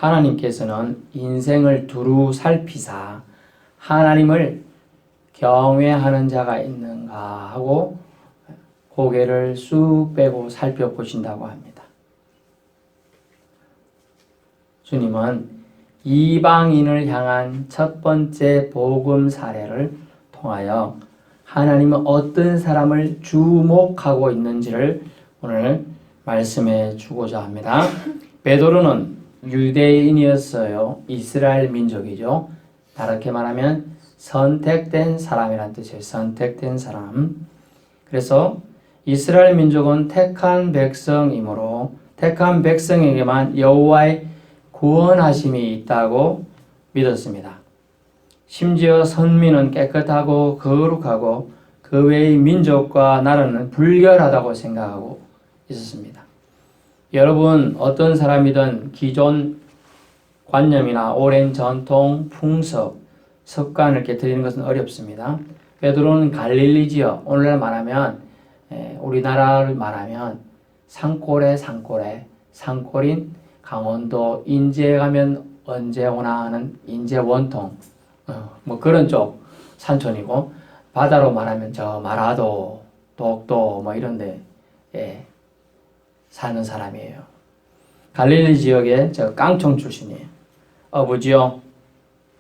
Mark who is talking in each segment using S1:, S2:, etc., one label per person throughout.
S1: 하나님께서는 인생을 두루 살피사 하나님을 경외하는 자가 있는가 하고 고개를 쑥 빼고 살펴보신다고 합니다. 주님은 이방인을 향한 첫 번째 복음 사례를 통하여 하나님은 어떤 사람을 주목하고 있는지를 오늘 말씀해 주고자 합니다. 베드로는 유대인이었어요. 이스라엘 민족이죠. 다르게 말하면 선택된 사람이란 뜻이에요. 선택된 사람. 그래서 이스라엘 민족은 택한 백성이므로 택한 백성에게만 여호와의 구원하심이 있다고 믿었습니다. 심지어 선민은 깨끗하고 거룩하고 그 외의 민족과 나라는 불결하다고 생각하고 있었습니다. 여러분 어떤 사람이든 기존 관념이나 오랜 전통, 풍습, 습관을 깨뜨리는 것은 어렵습니다. 베드로는 갈릴리 지역, 오늘날 말하면 우리나라를 말하면 산골인 강원도 인제에 가면 언제 오나 하는 인제 원통 뭐 그런 쪽 산촌이고, 바다로 말하면 저 마라도, 독도 뭐 이런데 사는 사람이에요. 갈릴리 지역에 저 깡총 출신이에요. 아버지요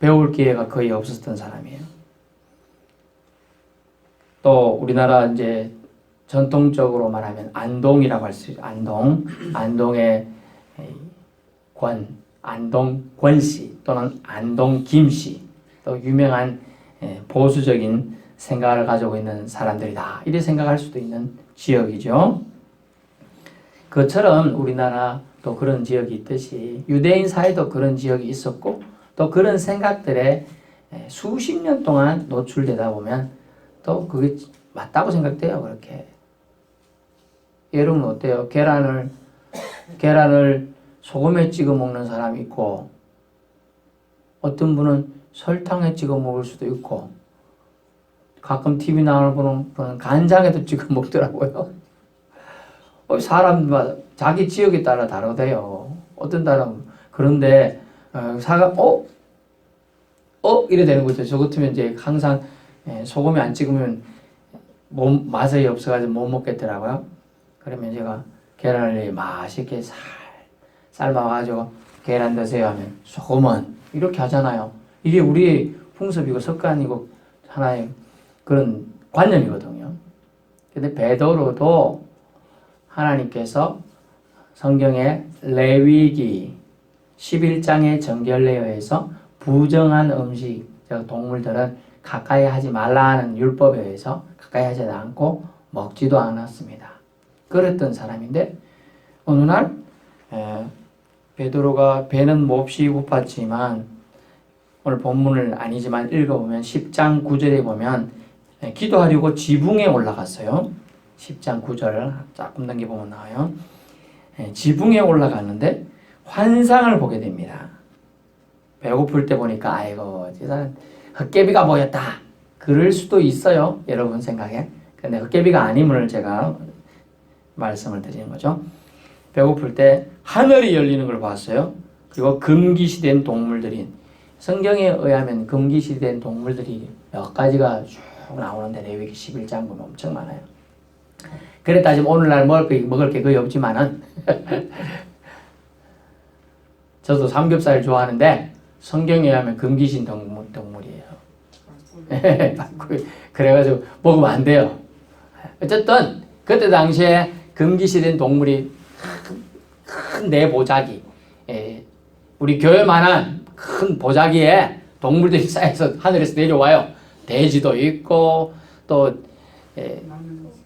S1: 배울 기회가 거의 없었던 사람이에요. 또 우리나라 이제 전통적으로 말하면 안동이라고 할 수 있어요. 안동의 안동 권씨 또는 안동 김씨, 또 유명한 보수적인 생각을 가지고 있는 사람들이다, 이렇게 생각할 수도 있는 지역이죠. 그처럼 우리나라도 그런 지역이 있듯이 유대인 사회도 그런 지역이 있었고, 또 그런 생각들에 수십 년 동안 노출되다 보면 또 그게 맞다고 생각돼요. 그렇게 여러분 어때요? 계란을 소금에 찍어 먹는 사람이 있고, 어떤 분은 설탕에 찍어 먹을 수도 있고, 가끔 TV 나오는 분은 간장에도 찍어 먹더라고요. 사람마다 자기 지역에 따라 다르대요. 어떤 사람은 그런데 이래 되는 거죠. 저 같으면 이제 항상 소금에 안 찍으면 맛이 없어가지고 못 먹겠더라고요. 그러면 제가 계란을 맛있게 삶아가지고 계란 드세요 하면 소금은 이렇게 하잖아요. 이게 우리의 풍습이고 습관이고 하나의 그런 관념이거든요. 근데 베드로도 하나님께서 성경의 레위기 11장의 정결례에 의해서 부정한 음식, 동물들은 가까이 하지 말라는 율법에 의해서 가까이 하지 않고 먹지도 않았습니다. 그랬던 사람인데 어느 날 베드로가 배는 몹시 고팠지만, 오늘 본문을 아니지만 읽어보면 10장 9절에 보면 기도하려고 지붕에 올라갔어요. 10장 9절 조금 넘겨보면 나와요. 지붕에 올라갔는데 환상을 보게 됩니다. 배고플 때 보니까 아이고 헛개비가 보였다, 그럴 수도 있어요. 여러분 생각에. 근데 헛개비가 아님을 제가 말씀을 드리는 거죠. 배고플 때 하늘이 열리는 걸 봤어요. 그리고 금기시된 동물들이, 성경에 의하면 금기시된 동물들이 몇 가지가 쭉 나오는데 레위기 11장 보면 엄청 많아요. 그래 따지면 오늘날 먹을 게 거의 없지만은 저도 삼겹살 좋아하는데 성경에 의하면 금기신 동물이에요. 그래가지고 먹으면 안 돼요. 어쨌든 그때 당시에 금기시된 동물이 큰 내보자기, 우리 교회만한 큰 보자기에 동물들이 쌓여서 하늘에서 내려와요. 돼지도 있고, 또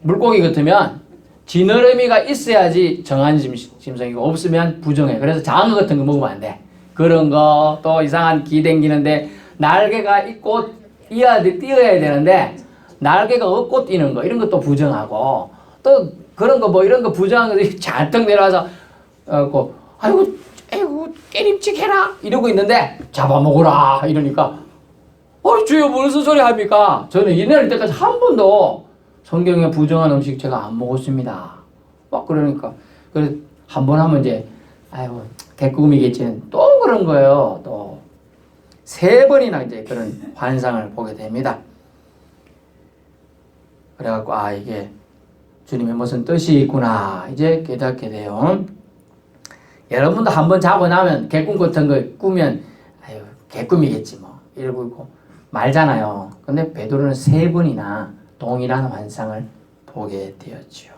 S1: 물고기 같으면 지느러미가 있어야지 정한 짐승이고 없으면 부정해. 그래서 장어 같은 거 먹으면 안 돼. 그런 거, 또 이상한 기 댕기는데 날개가 있고 뛰어야 되는데 날개가 없고 뛰는 거, 이런 것도 부정하고, 또 그런 거 이런 거 부정한 것들이 잔뜩 내려와서 아이고 깨림칙 해라 이러고 있는데 잡아먹으라 이러니까 주여 무슨 소리 합니까? 저는 이날 때까지 한 번도 성경에 부정한 음식 제가 안 먹었습니다. 막 그러니까 한 번 하면 이제 아이고 개꿈이겠지는 또 그런 거예요. 또 3번이나 이제 그런 환상을 보게 됩니다. 그래갖고 이게 주님의 무슨 뜻이 있구나 이제 깨닫게 돼요. 여러분도 한번 자고 나면 개꿈 같은 거 꾸면 아유 개꿈이겠지 뭐 이러고 말잖아요. 근데 베드로는 3번이나 동일한 환상을 보게 되었죠.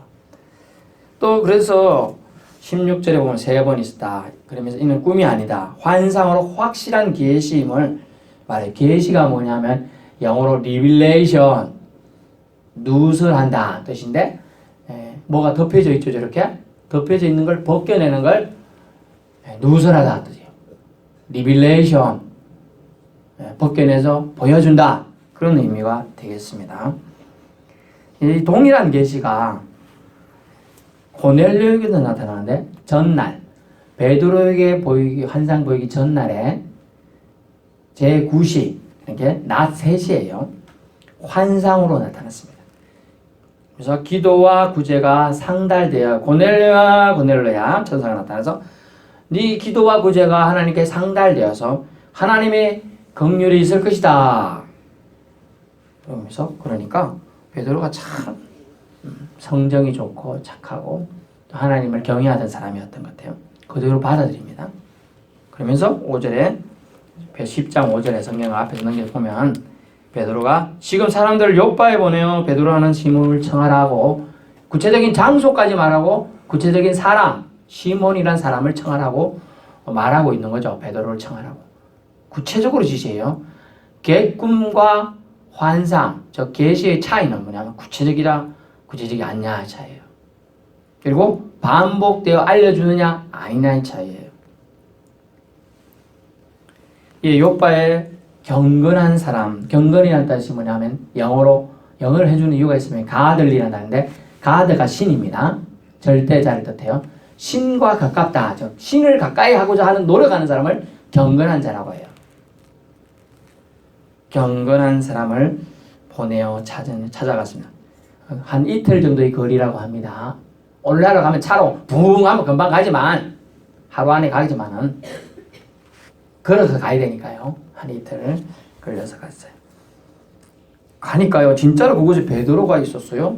S1: 또 그래서 16절에 보면 3번 있었다. 그러면서 이는 꿈이 아니다. 환상으로 확실한 계시임을 말해. 계시가 뭐냐면 영어로 revelation, 누설한다 뜻인데 뭐가 덮여져 있죠. 저렇게 덮여져 있는 걸 벗겨내는 걸 누설하다 뜻이에요. revelation, 벗겨내서 보여준다. 그런 의미가 되겠습니다. 이 동일한 계시가 고넬료에게도 나타나는데 전날 베드로에게 환상 보이기 전날에 제9시 이렇게 낮 3시에요. 환상으로 나타났습니다. 그래서 기도와 구제가 상달되어 고넬료야 천사가 나타나서 네 기도와 구제가 하나님께 상달되어서 하나님의 긍휼이 있을 것이다. 그러니까 베드로가 참 성정이 좋고 착하고 또 하나님을 경외하던 사람이었던 것 같아요. 그대로 받아들입니다. 그러면서 5절에 10장 5절에 성경을 앞에서 넘겨보면 베드로가 지금 사람들을 요빠에 보내어 베드로라는 시몬을 청하라고 구체적인 장소까지 말하고 구체적인 사람 시몬이란 사람을 청하라고 말하고 있는 거죠. 베드로를 청하라고 구체적으로 지시해요. 객꿈과 환상, 저 계시의 차이는 뭐냐면 구체적이 않냐의 차이예요. 그리고 반복되어 알려주느냐 아니냐의 차이예요. 이 요빠의 경건한 사람, 경건이라는 뜻이 뭐냐면 영어를 해주는 이유가 있으면 가들이라는 단어인데 가드가 신입니다. 절대자를 뜻해요. 신과 가깝다, 즉 신을 가까이 하고자 하는 노력하는 사람을 경건한 자라고 해요. 경건한 사람을 보내어 찾아갔습니다. 한 이틀 정도의 거리라고 합니다. 오늘날로 가면 차로 붕 하면 금방 가지만 하루 안에 가지만은 걸어서 가야 되니까요. 한 이틀 걸려서 갔어요. 가니까요. 진짜로 그곳에 베드로가 있었어요.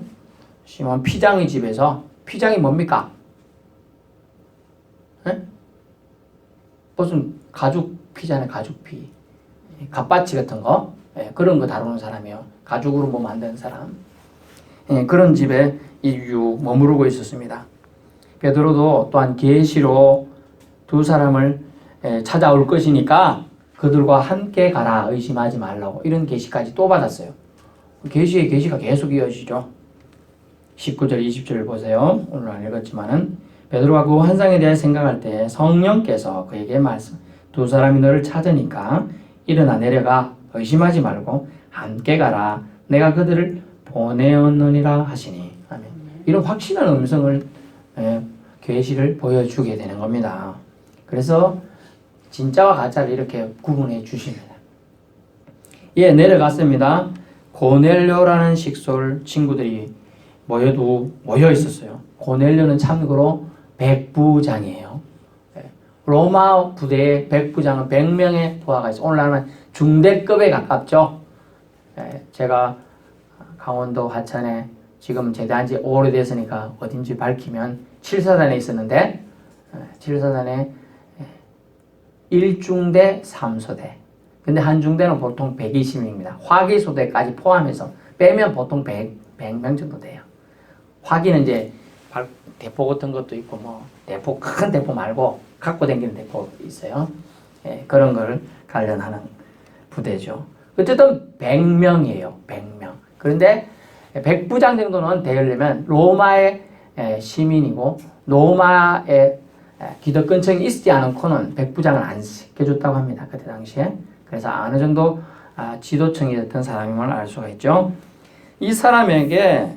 S1: 시몬 피장의 집에서. 피장이 뭡니까? 에? 무슨 가죽 피잖아요. 가죽 피. 갓바치 같은 거. 그런 거 다루는 사람이에요. 가죽으로 뭐 만드는 사람. 그런 집에 이유 머무르고 있었습니다. 베드로도 또한 계시로 두 사람을 찾아올 것이니까 그들과 함께 가라 의심하지 말라고 이런 계시까지 또 받았어요. 계시의 계시가 계속 이어지죠. 19절 20절을 보세요. 오늘 안 읽었지만은 베드로가 그 환상에 대해 생각할 때 성령께서 그에게 말씀 두 사람이 너를 찾으니까 일어나 내려가 의심하지 말고 함께 가라 내가 그들을 보내었느니라 하시니 아멘. 이런 확신한 음성을 계시를 보여주게 되는 겁니다. 그래서 진짜와 가짜를 이렇게 구분해 주십니다. 내려갔습니다. 고넬료라는 식솔 친구들이 모여 있었어요. 고넬료는 참고로 백부장이에요. 로마 부대의 백부장은 100명의 부하가 있어요. 오늘날은 중대급에 가깝죠. 제가 강원도 하천에 지금 제대한 지 오래됐으니까 어딘지 밝히면 7사단에 있었는데 7사단에 1중대 3소대 근데 한 중대는 보통 120명입니다. 화기소대까지 포함해서 빼면 보통 100명 정도 돼요. 화기는 이제 대포 같은 것도 있고 대포 큰 대포 말고 갖고 다니는 대포 있어요. 그런 걸 관련하는 부대죠. 어쨌든 100명이에요. 100명. 그런데 백부장 정도는 되려면 로마의 시민이고 로마의 기득권층이 있지 않고는 백부장을 안 시켜줬다고 합니다. 그때 당시에. 그래서 어느 정도 지도층이 됐던 사람임을 알 수가 있죠. 이 사람에게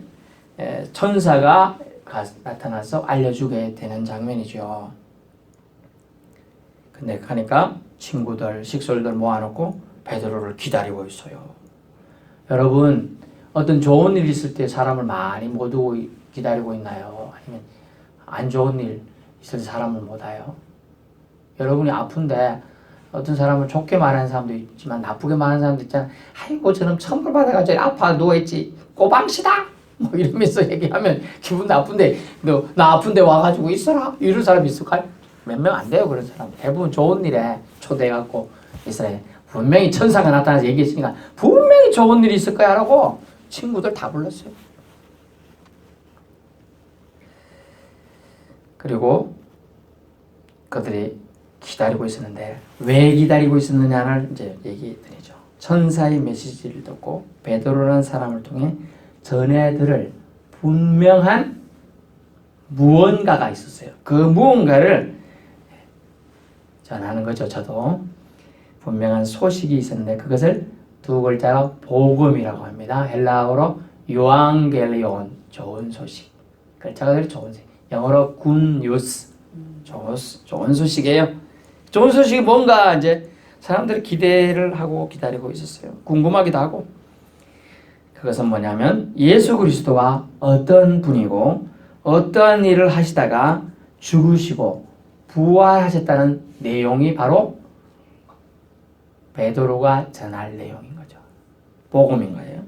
S1: 천사가 나타나서 알려주게 되는 장면이죠. 근데 가니까 친구들, 식솔들 모아놓고 베드로를 기다리고 있어요. 여러분, 어떤 좋은 일 있을 때 사람을 많이 모두고 기다리고 있나요? 아니면 안 좋은 일 있을 때 사람을 못 와요? 여러분이 아픈데 어떤 사람은 좋게 말하는 사람도 있지만 나쁘게 말하는 사람도 있잖아. 아이고 저놈 천벌 받아가지고 아파 누워있지. 꼬방시다. 뭐 이러면서 얘기하면 기분 나쁜데 너 나 아픈데 와가지고 있어라. 이런 사람 있을까요? 몇 명 안 돼요 그런 사람. 대부분 좋은 일에 초대해갖고 있어요. 분명히 천사가 나타나서 얘기했으니까 분명히 좋은 일이 있을 거야 라고 친구들 다 불렀어요. 그리고 그들이 기다리고 있었는데 왜 기다리고 있었느냐를 이제 얘기 드리죠. 천사의 메시지를 듣고 베드로라는 사람을 통해 전해들을 분명한 무언가가 있었어요. 그 무언가를 전하는 거죠. 저도 분명한 소식이 있었는데 그것을 두 글자로 복음이라고 합니다. 헬라어로 요앙겔리온, 좋은 소식. 글자가 그대로 좋은 소식. 영어로 굿뉴스, 좋은 소식이에요. 좋은 소식이 뭔가 이제 사람들이 기대를 하고 기다리고 있었어요. 궁금하기도 하고. 그것은 뭐냐면 예수 그리스도가 어떤 분이고 어떠한 일을 하시다가 죽으시고 부활하셨다는 내용이 바로 베드로가 전할 내용인 거죠. 복음인 거예요.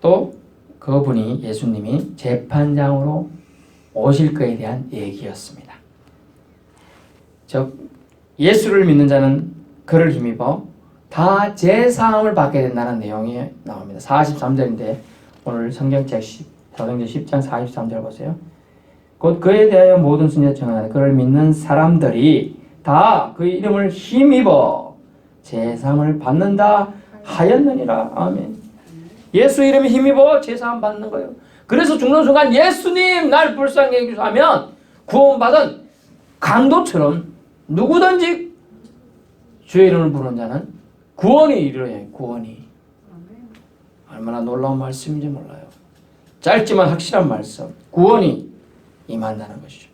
S1: 또 그분이 예수님이 재판장으로 오실 것에 대한 얘기였습니다. 즉 예수를 믿는 자는 그를 힘입어 다 제사함을 받게 된다는 내용이 나옵니다. 43절인데 오늘 성경책 사도행전 10장 43절 보세요. 곧 그에 대하여 모든 순자 청하는 그를 믿는 사람들이 다 그의 이름을 힘입어 제사함을 받는다 하였느니라. 아멘. 예수 이름에 힘입어 제사함 받는 거예요. 그래서 죽는 순간 예수님 날 불쌍히 여기소서 하면 구원받은 강도처럼 누구든지 주의 이름을 부르는 자는 구원이 이르러야 해요. 구원이. 얼마나 놀라운 말씀인지 몰라요. 짧지만 확실한 말씀. 구원이 임한다는 것이죠.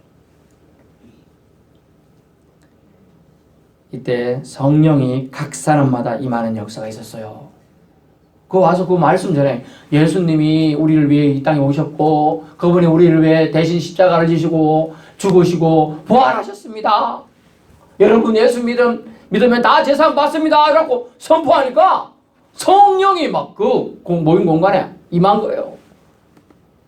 S1: 이때 성령이 각 사람마다 임하는 역사가 있었어요. 그 와서 그 말씀 전에 예수님이 우리를 위해 이 땅에 오셨고 그분이 우리를 위해 대신 십자가를 지시고 죽으시고 부활하셨습니다. 여러분 예수 믿으면 다 제사함 받습니다. 라고 선포하니까 성령이 막 그 모인 공간에 임한 거예요.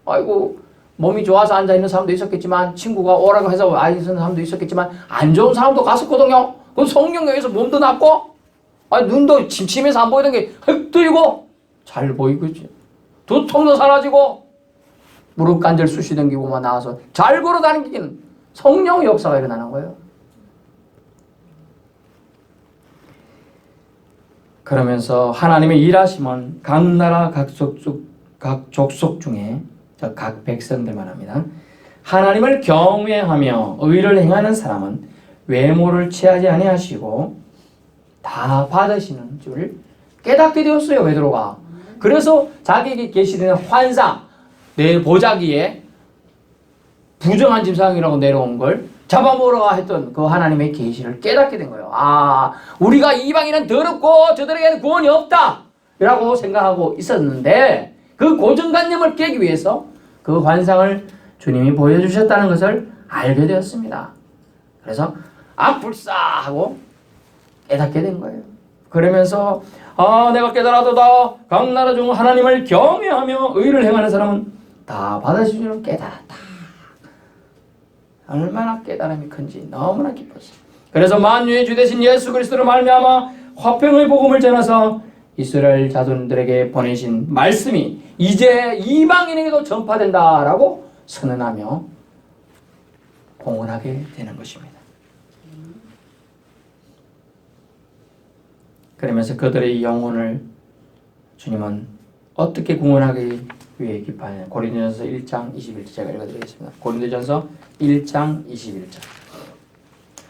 S1: 아이고 몸이 좋아서 앉아있는 사람도 있었겠지만 친구가 오라고 해서 와 있는 사람도 있었겠지만 안 좋은 사람도 갔었거든요. 그 성령에서 몸도 낫고 눈도 침침해서 안 보이던 게 흙 뜨이고 잘 보이고 두통도 사라지고 무릎 관절 쑤시 댕기고만 나와서 잘 걸어 다니기는 성령의 역사가 일어나는 거예요. 그러면서 하나님의 일하심은 각 나라 각 족속 중에 각 백성들만 합니다. 하나님을 경외하며 의를 행하는 사람은 외모를 취하지 아니하시고 다 받으시는 줄 깨닫게 되었어요. 베드로가. 그래서 자기에게 계시는 환상, 내 보자기에 부정한 짐승이라고 내려온 걸 잡아먹으라 했던 그 하나님의 계시를 깨닫게 된 거예요. 아, 우리가 이방인은 더럽고 저들에게는 구원이 없다 라고 생각하고 있었는데 그 고정관념을 깨기 위해서 그 환상을 주님이 보여주셨다는 것을 알게 되었습니다. 그래서 불싸 하고 깨닫게 된 거예요. 그러면서 내가 깨달아도다 각 나라 중 하나님을 경외하며 의를 행하는 사람은 다 받으실 줄 깨달았다. 얼마나 깨달음이 큰지 너무나 기뻤어요. 그래서 만유의 주 되신 예수 그리스도로 말미암아 화평의 복음을 전하사 이스라엘 자손들에게 보내신 말씀이 이제 이방인에게도 전파된다라고 선언하며 공언하게 되는 것입니다. 그러면서 그들의 영혼을 주님은 어떻게 공헌하기 위해 기뻐하냐. 고린도전서 1장 21절 제가 읽어드리겠습니다. 고린도전서 1장 21절.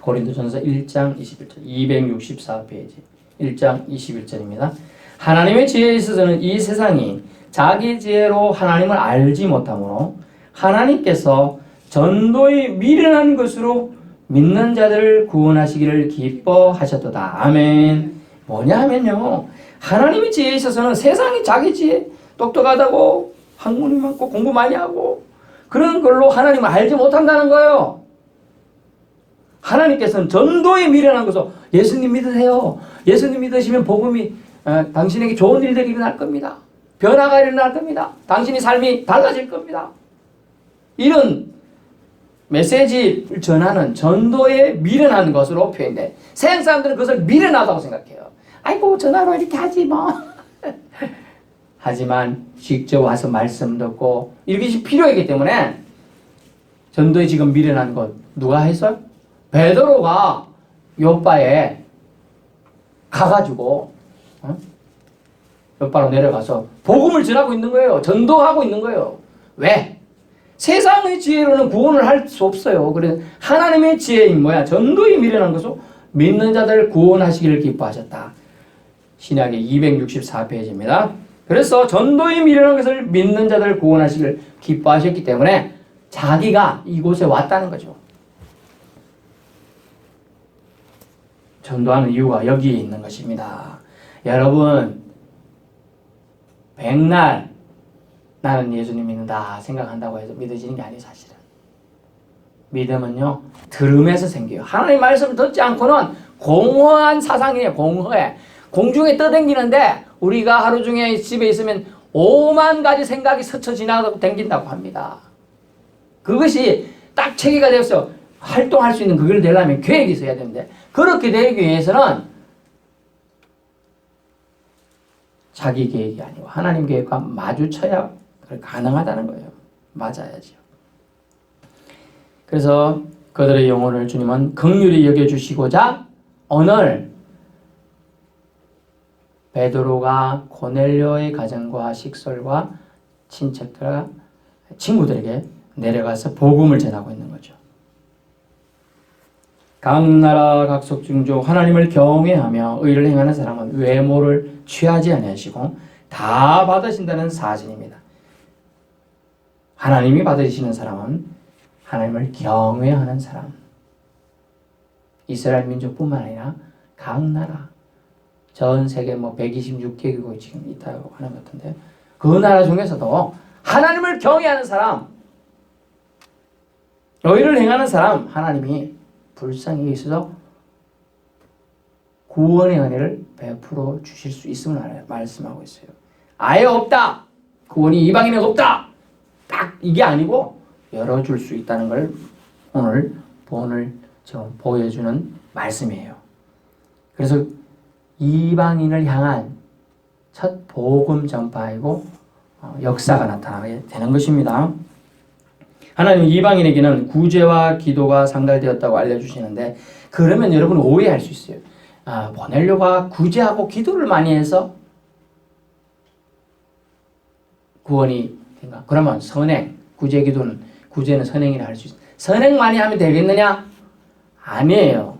S1: 고린도전서 1장 21절 264페이지 1장 21절입니다. 하나님의 지혜에 있어서는 이 세상이 자기 지혜로 하나님을 알지 못하므로 하나님께서 전도의 미련한 것으로 믿는 자들을 구원하시기를 기뻐하셨도다. 아멘. 뭐냐 하면요, 하나님의 지혜에 있어서는 세상이 자기 지혜 똑똑하다고 학문이 많고 공부 많이 하고 그런 걸로 하나님을 알지 못한다는 거예요. 하나님께서는 전도에 미련한 것을 예수님 믿으세요. 예수님 믿으시면 복음이 당신에게 좋은 일들이 일어날 겁니다. 변화가 일어날 겁니다. 당신의 삶이 달라질 겁니다. 이런 메시지를 전하는 전도에 미련한 것으로 표현돼. 서양 사람들은 그것을 미련하다고 생각해요. 아이고 전화로 이렇게 하지 뭐. 하지만 직접 와서 말씀 듣고 이것이 필요하기 때문에 전도에 지금 미련한 것 누가 했어요? 베드로가 요바에 가가지고 요바로 내려가서 복음을 전하고 있는 거예요. 전도하고 있는 거예요. 왜? 세상의 지혜로는 구원을 할 수 없어요. 그래서 하나님의 지혜인 뭐야? 전도에 미련한 것으로 믿는 자들을 구원하시기를 기뻐하셨다. 신약의 264페이지입니다. 그래서 전도에 미련한 것을 믿는 자들을 구원하시기를 기뻐하셨기 때문에 자기가 이곳에 왔다는 거죠. 전도하는 이유가 여기에 있는 것입니다. 여러분, 백날 나는 예수님 믿는다 생각한다고 해서 믿어지는 게 아니에요. 사실은 믿음은요 들음에서 생겨요. 하나님 말씀을 듣지 않고는 공허한 사상이에요. 공허해. 공중에 떠댕기는데 우리가 하루 중에 집에 있으면 5만 가지 생각이 스쳐 지나가고 댕긴다고 합니다. 그것이 딱 체계가 되어서 활동할 수 있는 그걸 되려면 계획이 있어야 되는데 그렇게 되기 위해서는 자기 계획이 아니고 하나님 계획과 마주쳐야 가능하다는 거예요. 맞아야죠. 그래서 그들의 영혼을 주님은 긍휼히 여겨주시고자 오늘 베드로가 고넬료의 가정과 식솔과 친척들과 친구들에게 내려가서 복음을 전하고 있는 거죠. 각 나라 각속 중조 하나님을 경외하며 의를 행하는 사람은 외모를 취하지 아니하시고 다 받으신다는 사실입니다. 하나님이 받으시는 사람은 하나님을 경외하는 사람. 이스라엘 민족뿐만 아니라 각 나라 전 세계 126개국이 지금 있다고 하는 것 같은데 그 나라 중에서도 하나님을 경외하는 사람, 의를 행하는 사람 하나님이 불쌍히 있어서 구원의 은혜를 베풀어 주실 수 있음을 말씀하고 있어요. 아예 없다. 구원이 이방인에게 없다. 딱 이게 아니고 열어줄 수 있다는 걸 오늘 본을 지금 보여주는 말씀이에요. 그래서 이방인을 향한 첫 복음 전파이고 역사가 나타나게 되는 것입니다. 하나님 이방인에게는 구제와 기도가 상달되었다고 알려주시는데 그러면 여러분 오해할 수 있어요. 보내려가 구제하고 기도를 많이 해서 구원이 된가? 그러면 선행, 구제 기도는 구제는 선행이라 할 수 있어요. 선행 많이 하면 되겠느냐? 아니에요.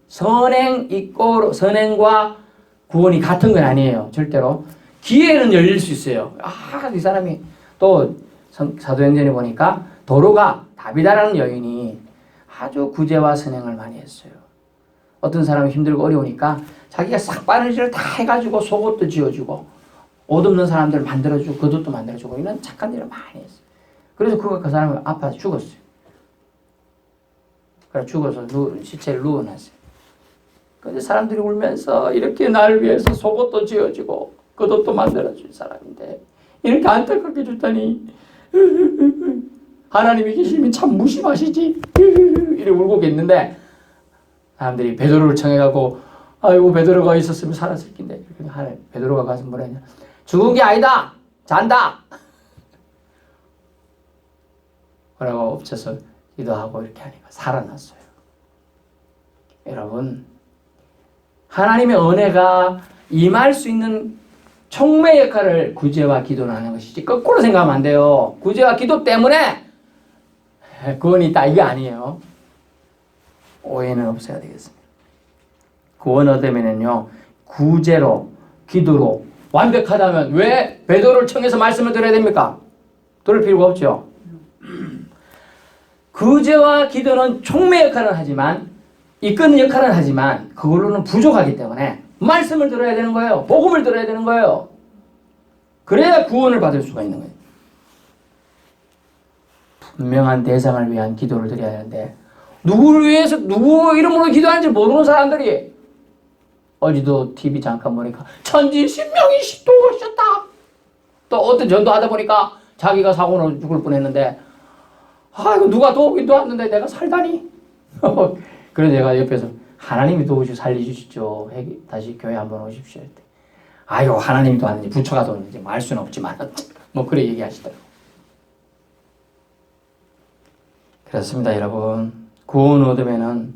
S1: 선행 있고 선행과 구원이 같은 건 아니에요. 절대로. 기회는 열릴 수 있어요. 이 사람이 또 사도행전에 보니까 도로가 다비다라는 여인이 아주 구제와 선행을 많이 했어요. 어떤 사람이 힘들고 어려우니까 자기가 싹 바느질을 다 해가지고 속옷도 지어주고 옷 없는 사람들 만들어주고 겉옷도 만들어주고 이런 착한 일을 많이 했어요. 그래서 그 사람은 아파서 죽었어요. 그래서 죽어서 시체를 누워놨어요. 근데 사람들이 울면서 이렇게 나를 위해서 속옷도 지어주고 겉옷도 만들어준 사람인데 이렇게 안타깝게 죽다니 하나님이 계시면 참 무심하시지 이렇게 울고 있는데 사람들이 베드로를 청해가고 아이고 베드로가 있었으면 살았을 텐데 베드로가 가서 뭐라 했냐 죽은 게 아니다 잔다 그러고 엎쳐서 기도하고 이렇게 하니까 살아났어요. 여러분 하나님의 은혜가 임할 수 있는 촉매 역할을 구제와 기도를 하는 것이지 거꾸로 생각하면 안 돼요. 구제와 기도 때문에 구원이 있다 이게 아니에요. 오해는 없어야 되겠습니다. 구원 얻으면요 구제로 기도로 완벽하다면 왜 베드로를 청해서 말씀을 드려야 됩니까? 들을 필요가 없죠. 구제와 기도는 촉매 역할을 하지만 이끄는 역할을 하지만 그걸로는 부족하기 때문에 말씀을 들어야 되는 거예요. 복음을 들어야 되는 거예요. 그래야 구원을 받을 수가 있는 거예요. 분명한 대상을 위한 기도를 드려야 하는데 누구를 위해서 누구 이름으로 기도하는지 모르는 사람들이 어제도 TV 잠깐 보니까 천지 신명이 시도하셨다. 또 어떤 전도하다 보니까 자기가 사고로 죽을 뻔했는데 이거 누가 도우긴 도왔는데 내가 살다니. 그래서 내가 옆에서 하나님이 도우시고 살리시죠. 다시 교회 한번 오십시오. 아이고 하나님이 도왔는지 부처가 도왔는지 알 수는 없지만 뭐 그래 얘기하시더라고. 그렇습니다 여러분. 구원 얻으면은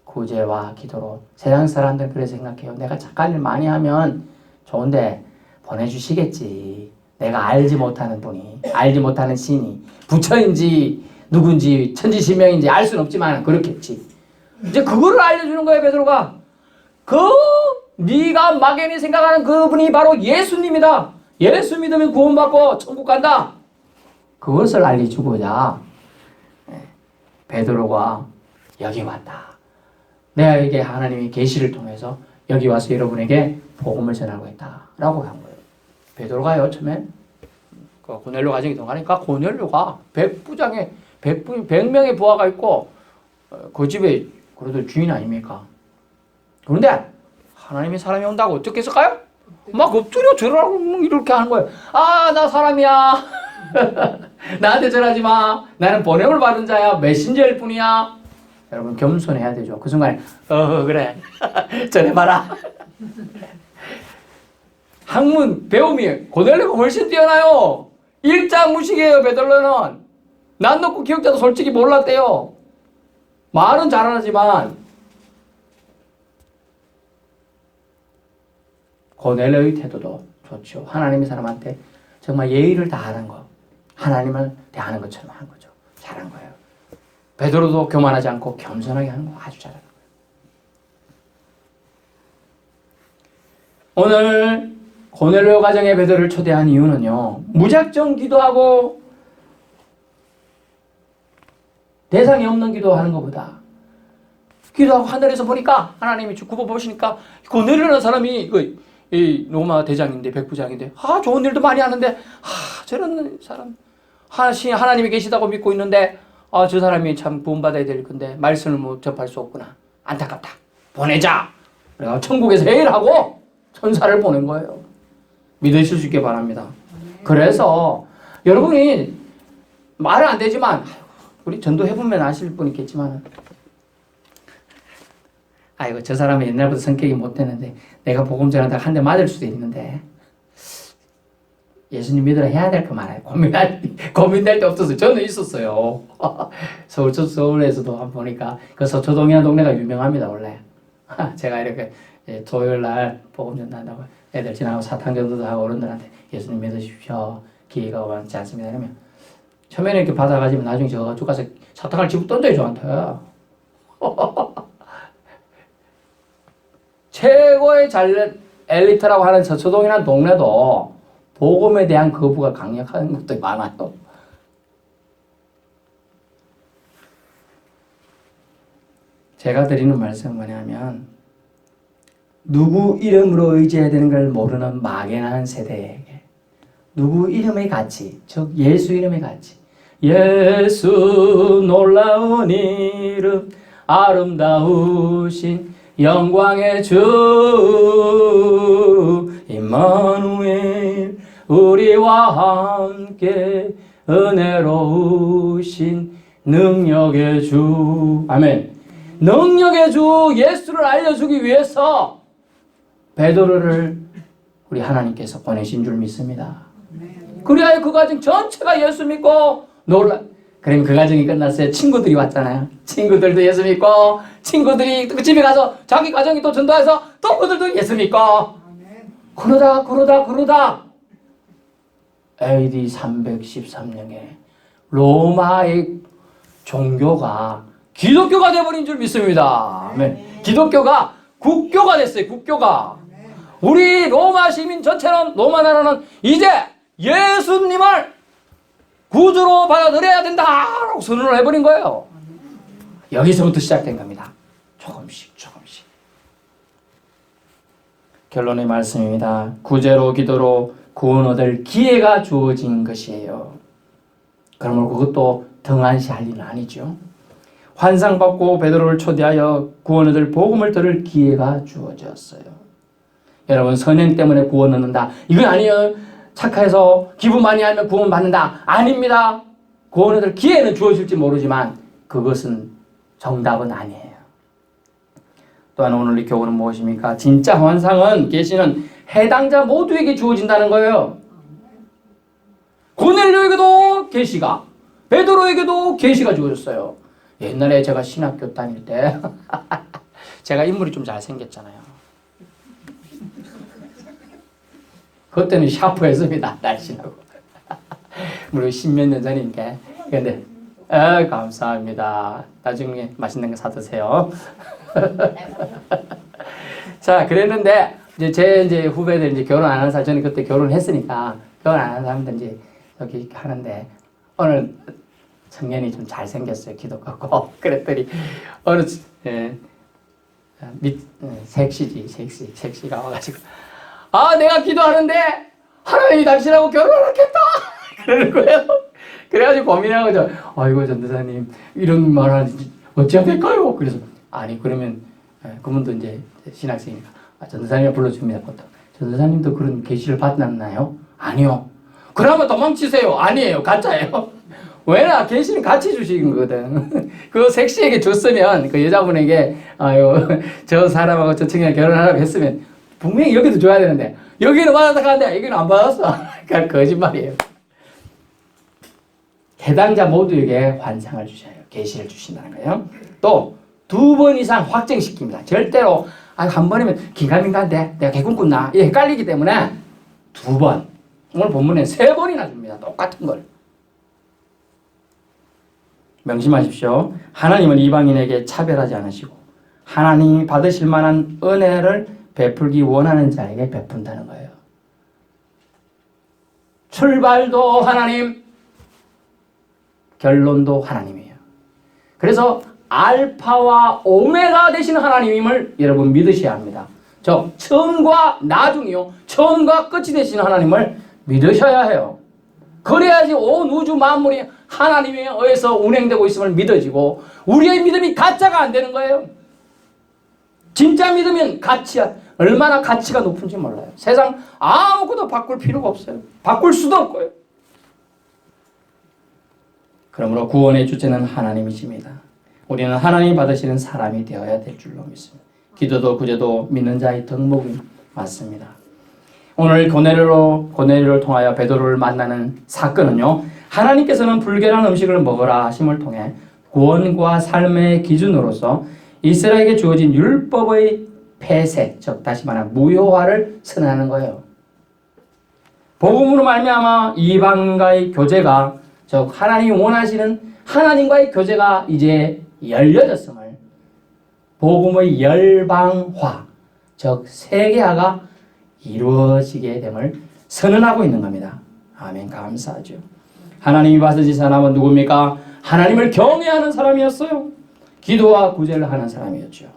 S1: 구제와 기도로 세상 사람들은 그렇게 생각해요. 내가 착한 일 많이 하면 좋은데 보내주시겠지. 내가 알지 못하는 분이, 알지 못하는 신이 부처인지 누군지 천지신명인지 알 수는 없지만 그렇겠지. 이제 그거를 알려주는 거예요 베드로가. 네가 막연히 생각하는 그분이 바로 예수님이다. 예수 믿으면 구원받고 천국 간다. 그것을 알려주고자 베드로가 여기 왔다. 내가 이게 하나님의 계시를 통해서 여기 와서 여러분에게 복음을 전하고 있다라고 한 거예요. 베드로가요 처음에 그 고넬료 가정에 들어가니까 고넬료가 100명의 부하가 있고 그 집에 그래도 주인 아닙니까? 그런데 하나님의 사람이 온다고 어떻게 했을까요? 막 엎드려 절하고 이렇게 하는 거예요. 나 사람이야. 나한테 절하지 마. 나는 보냄을 받은 자야. 메신저일 뿐이야. 여러분 겸손해야 되죠. 그 순간에 그래. 전해봐라. 학문 배움이 고넬료가 훨씬 뛰어나요. 일자무식이에요 베드로는. 난 놓고 기억자도 솔직히 몰랐대요. 말은 잘하지만 고넬료의 태도도 좋죠. 하나님의 사람한테 정말 예의를 다하는 거. 하나님을 대하는 것처럼 한 거죠. 잘한 거예요. 베드로도 교만하지 않고 겸손하게 하는 거 아주 잘하는 거예요. 오늘 고넬료 가정에 베드로를 초대한 이유는요. 무작정 기도하고 대상이 없는 기도하는 것보다 기도하고 하늘에서 보니까 하나님이 굽어 보시니까 고넬료라는 사람이 이 로마 대장인데 백부장인데 좋은 일도 많이 하는데 저런 사람 하나님이 계시다고 믿고 있는데 저 사람이 참 구원받아야 될 건데 말씀을 못 접할 수 없구나. 안타깝다. 보내자. 그래서 천국에서 해일하고 천사를 보낸 거예요. 믿으실 수 있게 바랍니다. 그래서 여러분이 말은 안 되지만 우리 전도해보면 아실 분 있겠지만 저 사람은 옛날부터 성격이 못되는데 내가 복음 전하다가 한 대 맞을 수도 있는데 예수님 믿으라 해야 될 거 많아요. 고민될 데 없었어요. 저는 있었어요. 서울에서도 한번 보니까 그 서초동이라는 동네가 유명합니다 원래. 제가 이렇게 토요일 날 복음 전한다고 애들 지나가고 사탕전도도 하고 어른들한테 예수님 믿으십시오. 기회가 많지 않습니다. 이러면 처음에는 이렇게 받아가지면 나중에 저가 쭉 가서 사탕을 집어 던져요 저한테. 최고의 엘리트라고 하는 서초동이라는 동네도 복음에 대한 거부가 강력한 것도 많아요. 제가 드리는 말씀은 뭐냐면 누구 이름으로 의지해야 되는 걸 모르는 막연한 세대에게 누구 이름의 가치, 즉 예수 이름의 가치, 예수 놀라운 이름 아름다우신 영광의 주 임마누엘 우리와 함께 은혜로우신 능력의 주 아멘. 능력의 주 예수를 알려주기 위해서 베드로를 우리 하나님께서 보내신 줄 믿습니다. 그래야 그 가정 전체가 예수 믿고 그럼 그 가정이 끝났어요. 친구들이 왔잖아요. 친구들도 예수 믿고 친구들이 그 집에 가서 자기 가정이 또 전도해서 또 그들도 예수 믿고 그러다 AD 313년에 로마의 종교가 기독교가 되어버린 줄 믿습니다. 아멘. 기독교가 국교가 됐어요. 국교가. 우리 로마 시민 전체는 로마 나라는 이제 예수님을 구주로 받아들여야 된다라고 선언을 해버린 거예요. 여기서부터 시작된 겁니다. 조금씩. 결론의 말씀입니다. 구제로 기도로 구원 얻을 기회가 주어진 것이에요. 그러면 그것도 등한시할 일은 아니죠. 환상받고 베드로를 초대하여 구원 얻을 복음을 들을 기회가 주어졌어요. 여러분, 선행 때문에 구원 얻는다, 이건 아니에요. 착해서 기부 많이 하면 구원 받는다, 아닙니다. 구원 얻을 기회는 주어질지 모르지만 그것은 정답은 아니에요. 또한 오늘 이 교훈은 무엇입니까? 진짜 환상은, 계시는 해당자 모두에게 주어진다는 거예요. 고넬료에게도 계시가, 베드로에게도 계시가 주어졌어요. 옛날에 제가 신학교 다닐 때 제가 인물이 좀 잘생겼잖아요. 그때는 샤프했습니다. 날씬하고. 물론 10몇 년 전이니까. 근데 감사합니다. 나중에 맛있는 거 사드세요. 자, 그랬는데 제 후배들 결혼 안 하는 사람, 저는 그때 결혼했으니까 결혼 안 하는 사람들 여기 하는데 어느 청년이 좀 잘생겼어요. 키도 크고. 그랬더니 어느 섹시가 와가지고, 내가 기도하는데 하나님이 당신하고 결혼하겠다 그러는 거예요. 그래가지고 고민하고, 아이고 전도사님 이런 말 하는지 어찌해야 될까요? 그래서 아니, 그러면 그분도 이제 신학생이니까 전도사님을 불러줍니다. 보통 전도사님도 그런 계시를 받았나요? 아니요. 그러면 도망치세요. 아니에요, 가짜예요. 왜냐, 계시는 같이 주신 거거든. 그 섹시에게 줬으면, 그 여자분에게 저 사람하고 저 친구랑 결혼하라고 했으면 분명히 여기도 줘야 되는데, 여기는 받았다 가는데 여기는 안 받았어. 그러니까 거짓말이에요. 해당자 모두에게 환상을 주셔요. 계시를 주신다는 거예요. 또 2번 이상 확정시킵니다. 절대로 한 번이면 긴가민가인데 내가 개꿈꾼나 이게 헷갈리기 때문에 2번, 오늘 본문에 3번이나 줍니다. 똑같은 걸. 명심하십시오. 하나님은 이방인에게 차별하지 않으시고 하나님이 받으실 만한 은혜를 베풀기 원하는 자에게 베푼다는 거예요. 출발도 하나님, 결론도 하나님이에요. 그래서 알파와 오메가 되시는 하나님임을 여러분 믿으셔야 합니다. 처음과 나중이요, 처음과 끝이 되시는 하나님을 믿으셔야 해요. 그래야지 온 우주 만물이 하나님에 의해서 운행되고 있음을 믿어지고, 우리의 믿음이 가짜가 안 되는 거예요. 진짜 믿으면 얼마나 가치가 높은지 몰라요. 세상 아무것도 바꿀 필요가 없어요. 바꿀 수도 없고요. 그러므로 구원의 주체는 하나님이십니다. 우리는 하나님 받으시는 사람이 되어야 될 줄로 믿습니다. 기도도 구제도 믿는 자의 덕목이 맞습니다. 오늘 고넬료를 통하여 베드로를 만나는 사건은요, 하나님께서는 불결한 음식을 먹으라 하심을 통해 구원과 삶의 기준으로서 이스라엘에게 주어진 율법의 폐쇄, 즉 다시 말하면 무효화를 선언하는 거예요. 복음으로 말미암아 이방과의 교제가, 즉 하나님이 원하시는 하나님과의 교제가 이제 열려졌음을, 복음의 열방화, 즉 세계화가 이루어지게 됨을 선언하고 있는 겁니다. 아멘, 감사하죠. 하나님이 받으신 사람은 누굽니까? 하나님을 경외하는 사람이었어요. 기도와 구제를 하는 사람이었죠.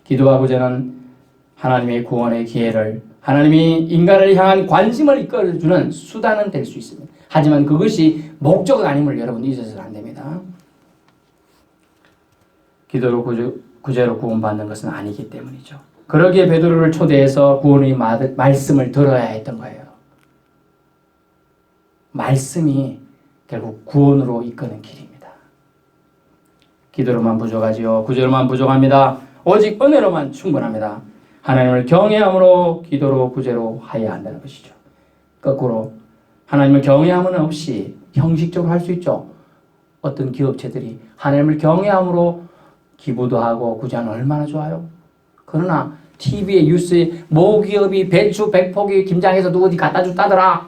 S1: 기도와 구제는 하나님의 구원의 기회를, 하나님이 인간을 향한 관심을 이끌어주는 수단은 될 수 있습니다. 하지만 그것이 목적은 아님을 여러분 잊어서는 안 됩니다. 기도로 구제로 구원받는 것은 아니기 때문이죠. 그러기에 베드로를 초대해서 구원의 말씀을 들어야 했던 거예요. 말씀이 결국 구원으로 이끄는 길입니다. 기도로만 부족하지요. 구제로만 부족합니다. 오직 은혜로만 충분합니다. 하나님을 경외함으로 기도로 구제로 하여야 한다는 것이죠. 거꾸로 하나님을 경외함은 없이 형식적으로 할 수 있죠. 어떤 기업체들이 하나님을 경외함으로 기부도 하고 구제하면 얼마나 좋아요. 그러나 TV에 뉴스에 모 기업이 배추 100포기 김장해서 누구 어디 갖다 줬다더라,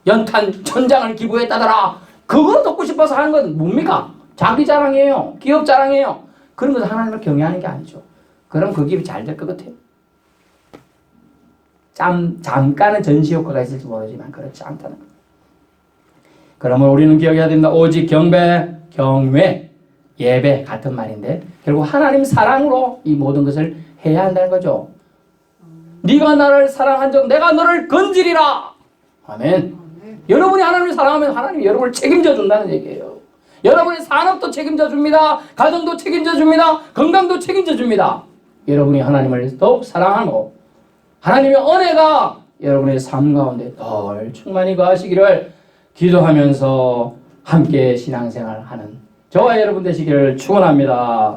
S1: 연탄 1000장을 기부했다더라, 그거 듣고 싶어서 하는 건 뭡니까? 자기 자랑이에요. 기업 자랑이에요. 그런 것은 하나님을 경외하는 게 아니죠. 그럼 그 기업이 잘 될 것 같아요. 잠깐은 전시 효과가 있을지 모르지만 그렇지 않다는 것. 그러므로 우리는 기억해야 됩니다. 오직 경배, 경외, 예배 같은 말인데 결국 하나님 사랑으로 이 모든 것을 해야 한다는 거죠. 네가 나를 사랑한 적 내가 너를 건지리라. 아멘. 여러분이 하나님을 사랑하면 하나님이 여러분을 책임져 준다는 얘기예요. 여러분의 산업도 책임져 줍니다. 가정도 책임져 줍니다. 건강도 책임져 줍니다. 여러분이 하나님을 더욱 사랑하고 하나님의 은혜가 여러분의 삶 가운데 덜 충만히 거하시기를 기도하면서 함께 신앙생활하는 저와 여러분 되시기를 축원합니다.